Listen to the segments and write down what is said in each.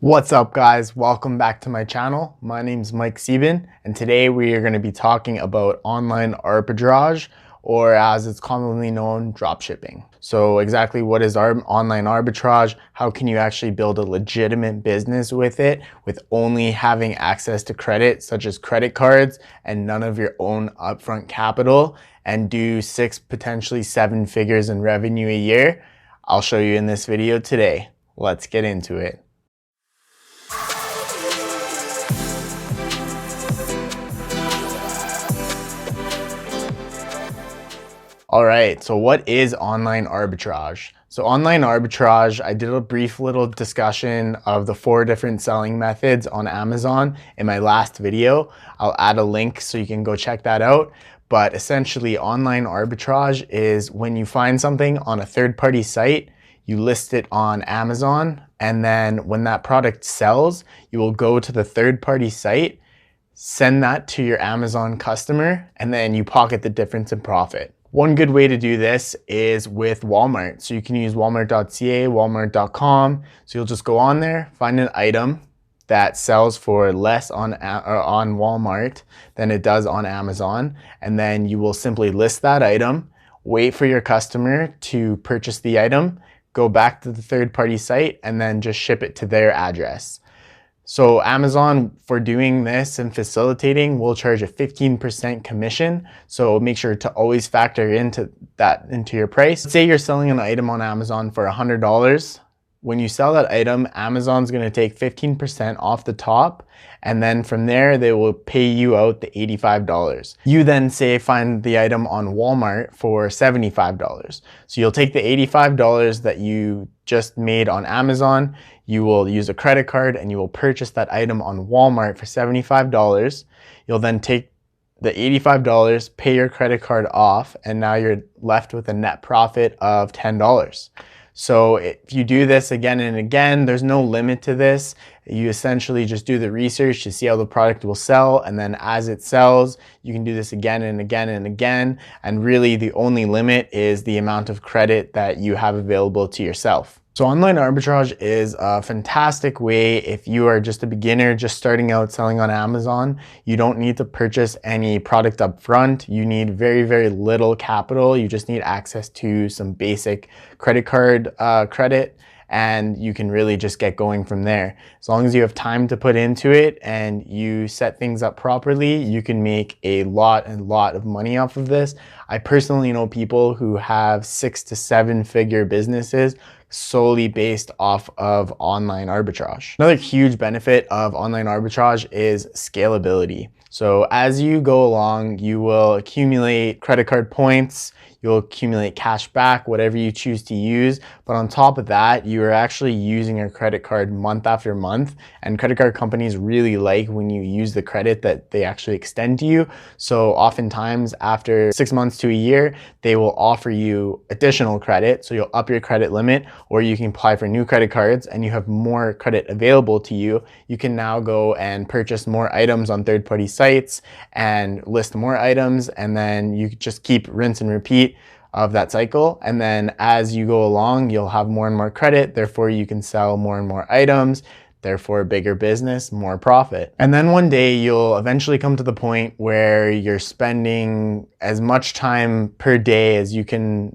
What's up guys, welcome back to my channel. My name's Sieben, and today we are going to be talking about online arbitrage, or as it's commonly known, dropshipping. So exactly what is online arbitrage? How can you actually build a legitimate business with it with only having access to credit such as credit cards and none of your own upfront capital, and do 6, potentially 7 figures in revenue a year? I'll show you in this video today. Let's get into it. All right, so what is online arbitrage? So online arbitrage, I did a brief little discussion of the 4 different selling methods on Amazon in my last video. I'll add a link so you can go check that out. But essentially, online arbitrage is when you find something on a third-party site, you list it on Amazon, and then when that product sells, you will go to the third-party site, send that to your Amazon customer, and then you pocket the difference in profit. One good way to do this is with Walmart. So you can use Walmart.ca, Walmart.com. So you'll just go on there, find an item that sells for less on Walmart than it does on Amazon. And then you will simply list that item, wait for your customer to purchase the item, go back to the third-party site, and then just ship it to their address. So Amazon, for doing this and facilitating, will charge a 15% commission. So make sure to always factor into your price. Let's say you're selling an item on Amazon for $100. When you sell that item, Amazon's going to take 15% off the top, and then from there they will pay you out the $85. You then find the item on Walmart for $75. So you'll take the $85 that you just made on Amazon, you will use a credit card, and you will purchase that item on Walmart for $75. You'll then take the $85, pay your credit card off, and now you're left with a net profit of $10. So if you do this again and again, there's no limit to this. You essentially just do the research to see how the product will sell, and then as it sells, you can do this again and again and again. And really the only limit is the amount of credit that you have available to yourself. So online arbitrage is a fantastic way if you are just a beginner, just starting out selling on Amazon. You don't need to purchase any product up front. You need very, very little capital. You just need access to some basic credit card credit, and you can really just get going from there. As long as you have time to put into it and you set things up properly, you can make a lot of money off of this. I personally know people who have 6 to 7 figure businesses solely based off of online arbitrage. Another huge benefit of online arbitrage is scalability. So as you go along, you will accumulate credit card points, you'll accumulate cash back, whatever you choose to use. But on top of that, you are actually using your credit card month after month. And credit card companies really like when you use the credit that they actually extend to you. So oftentimes after 6 months to a year, they will offer you additional credit. So you'll up your credit limit, or you can apply for new credit cards and you have more credit available to you. You can now go and purchase more items on third-party sites and list more items, and then you just keep rinse and repeat of that cycle. And then as you go along, you'll have more and more credit, therefore you can sell more and more items, therefore bigger business, more profit. And then one day you'll eventually come to the point where you're spending as much time per day as you can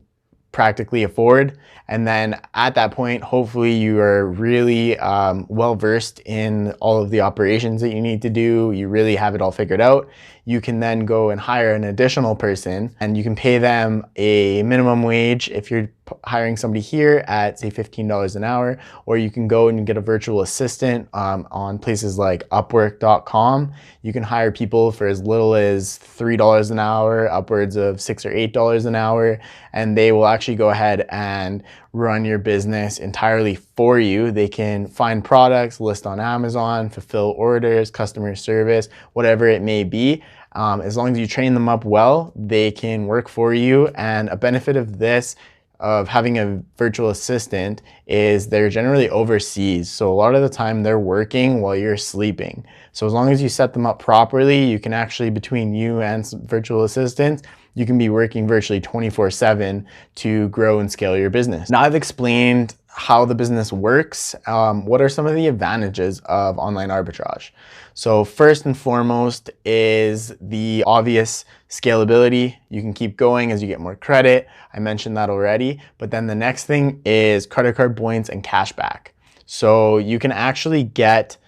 practically afford. And then at that point, hopefully you are really well versed in all of the operations that you need to do. You really have it all figured out. You can then go and hire an additional person, and you can pay them a minimum wage if you're hiring somebody here at say $15 an hour, or you can go and get a virtual assistant on places like Upwork.com. You can hire people for as little as $3 an hour, upwards of $6 or $8 an hour, and they will actually go ahead and run your business entirely for you. They can find products, list on Amazon, fulfill orders, customer service, whatever it may be. As long as you train them up well, they can work for you. And a benefit of this, of having a virtual assistant, is they're generally overseas. So a lot of the time they're working while you're sleeping. So as long as you set them up properly, you can actually, between you and some virtual assistants, you can be working virtually 24/7 to grow and scale your business. Now I've explained how the business works, what are some of the advantages of online arbitrage? So first and foremost is the obvious scalability. You can keep going as you get more credit. I mentioned that already. But then the next thing is credit card points and cashback. So you can actually get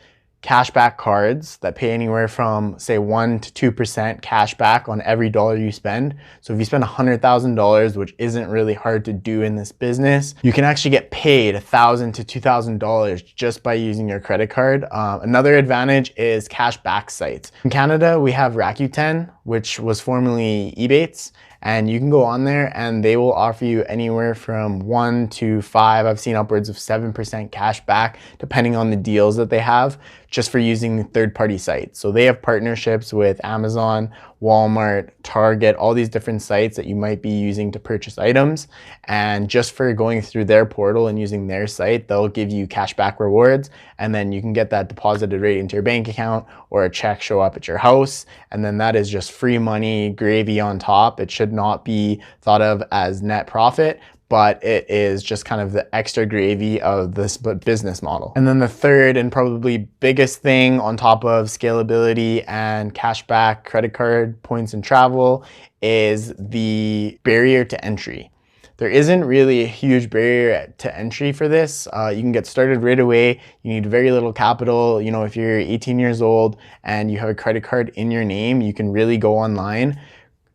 cashback cards that pay anywhere from say 1 to 2% cash back on every dollar you spend. So if you spend $100,000, which isn't really hard to do in this business, you can actually get paid $1,000 to $2,000 just by using your credit card. Another advantage is cashback sites. In Canada, we have Rakuten, which was formerly Ebates, and you can go on there and they will offer you anywhere from 1 to 5. I've seen upwards of 7% cash back depending on the deals that they have just for using the third-party sites. So they have partnerships with Amazon, Walmart, Target, all these different sites that you might be using to purchase items. And just for going through their portal and using their site, they'll give you cashback rewards. And then you can get that deposited right into your bank account or a check show up at your house. And then that is just free money, gravy on top. It should not be thought of as net profit, but it is just kind of the extra gravy of this business model. And then the third and probably biggest thing on top of scalability and cashback, credit card points and travel is the barrier to entry. There isn't really a huge barrier to entry for this. You can get started right away. You need very little capital. You know, if you're 18 years old and you have a credit card in your name, you can really go online.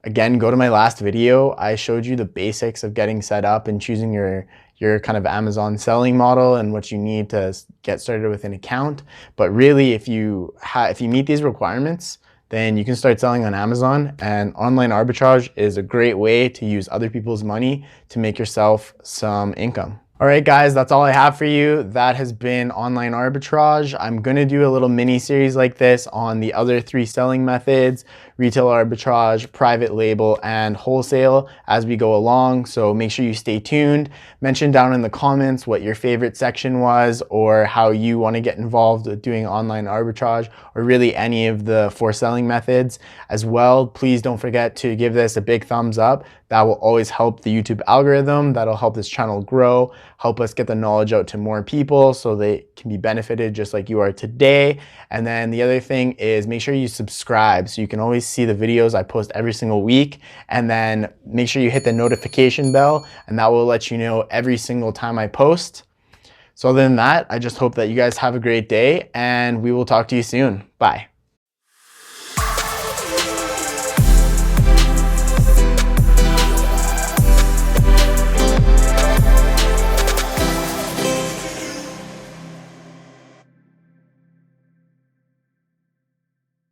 Again, go to my last video. I showed you the basics of getting set up and choosing your kind of Amazon selling model and what you need to get started with an account. But really, if you meet these requirements, then you can start selling on Amazon, and online arbitrage is a great way to use other people's money to make yourself some income. All right, guys, that's all I have for you. That has been online arbitrage. I'm gonna do a little mini series like this on the other 3 selling methods: retail arbitrage, private label, and wholesale as we go along. So make sure you stay tuned. Mention down in the comments what your favorite section was, or how you wanna get involved with doing online arbitrage, or really any of the 4 selling methods as well. Please don't forget to give this a big thumbs up. That will always help the YouTube algorithm. That'll help this channel grow, help us get the knowledge out to more people so they can be benefited just like you are today. And then the other thing is make sure you subscribe so you can always see the videos I post every single week. And then make sure you hit the notification bell, and that will let you know every single time I post. So other than that, I just hope that you guys have a great day, and we will talk to you soon. Bye.